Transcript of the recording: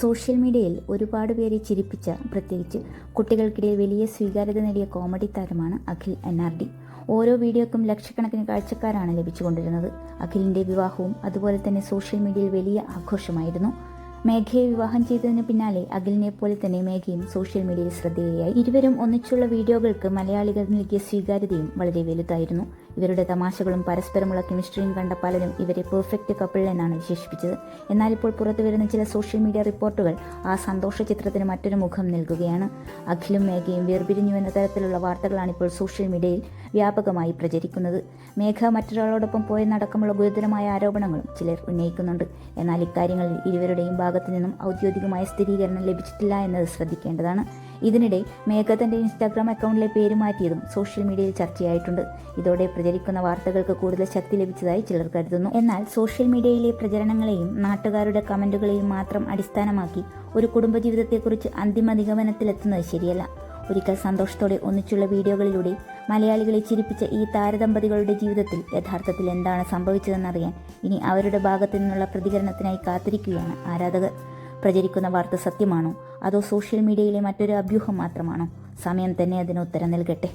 Social മീഡിയയിൽ ഒരുപാട് പേരെ ചിരിപ്പിച്ച, പ്രത്യേകിച്ച് കുട്ടികൾക്കിടയിൽ വലിയ സ്വീകാര്യത നേടിയ കോമഡി താരമാണ് അഖിൽ NRD. ഓരോ വീഡിയോക്കും ലക്ഷക്കണക്കിന് കാഴ്ചക്കാരാണ് ലഭിച്ചുകൊണ്ടിരുന്നത്. അഖിലിൻ്റെ വിവാഹവും അതുപോലെ തന്നെ സോഷ്യൽ മീഡിയയിൽ വലിയ ആഘോഷമായിരുന്നു. മേഘയെ വിവാഹം ചെയ്തതിന് പിന്നാലെ അഖിലിനെ പോലെ തന്നെ മേഘയും സോഷ്യൽ മീഡിയയിൽ ശ്രദ്ധേയയായി. ഇരുവരും ഒന്നിച്ചുള്ള വീഡിയോകൾക്ക് മലയാളികൾ നൽകിയ സ്വീകാര്യതയും വളരെ വലുതായിരുന്നു. ഇവരുടെ തമാശകളും പരസ്പരമുള്ള കെമിസ്ട്രിയും കണ്ട പലരും ഇവരെ പെർഫെക്റ്റ് കപ്പിൾ എന്നാണ് വിശേഷിപ്പിച്ചത്. എന്നാൽ ഇപ്പോൾ പുറത്തുവരുന്ന ചില സോഷ്യൽ മീഡിയ റിപ്പോർട്ടുകൾ ആ സന്തോഷ ചിത്രത്തിന് മറ്റൊരു മുഖം നൽകുകയാണ്. അഖിലും മേഘയും വേർപിരിഞ്ഞു എന്ന തരത്തിലുള്ള വാർത്തകളാണ് ഇപ്പോൾ സോഷ്യൽ മീഡിയയിൽ വ്യാപകമായി പ്രചരിക്കുന്നത്. മേഘ മറ്റൊരാളോടൊപ്പം പോയെന്നടക്കമുള്ള ഗുരുതരമായ ആരോപണങ്ങളും ചിലർ ഉന്നയിക്കുന്നുണ്ട്. എന്നാൽ ഇക്കാര്യങ്ങളിൽ ഇരുവരുടെയും ഭാഗത്തു നിന്നും ഔദ്യോഗികമായ സ്ഥിരീകരണം ലഭിച്ചിട്ടില്ല എന്നത് ശ്രദ്ധിക്കേണ്ടതാണ്. ഇതിനിടെ മേഘ തന്റെ ഇൻസ്റ്റാഗ്രാം അക്കൗണ്ടിലെ പേര് മാറ്റിയതും സോഷ്യൽ മീഡിയയിൽ ചർച്ചയായിട്ടുണ്ട്. ഇതോടെ പ്രചരിക്കുന്ന വാർത്തകൾക്ക് കൂടുതൽ ശക്തി ലഭിച്ചതായി ചിലർ കരുതുന്നു. എന്നാൽ സോഷ്യൽ മീഡിയയിലെ പ്രചരണങ്ങളെയും നാട്ടുകാരുടെ കമന്റുകളെയും മാത്രം അടിസ്ഥാനമാക്കി ഒരു കുടുംബജീവിതത്തെക്കുറിച്ച് അന്തിമ നിഗമനത്തിലെത്തുന്നത് ശരിയല്ല. ഒരിക്കൽ സന്തോഷത്തോടെ ഒന്നിച്ചുള്ള വീഡിയോകളിലൂടെ മലയാളികളെ ചിരിപ്പിച്ച ഈ താരദമ്പതികളുടെ ജീവിതത്തിൽ യഥാർത്ഥത്തിൽ എന്താണ് സംഭവിച്ചതെന്നറിയാൻ ഇനി അവരുടെ ഭാഗത്തു നിന്നുള്ള പ്രതികരണത്തിനായി കാത്തിരിക്കുകയാണ് ആരാധകർ. പ്രചരിക്കുന്ന വാർത്ത സത്യമാണോ അതോ സോഷ്യൽ മീഡിയയിലെ മറ്റൊരു അഭ്യൂഹം മാത്രമാണോ? സമയം തന്നെ അതിന് ഉത്തരം നൽകട്ടെ.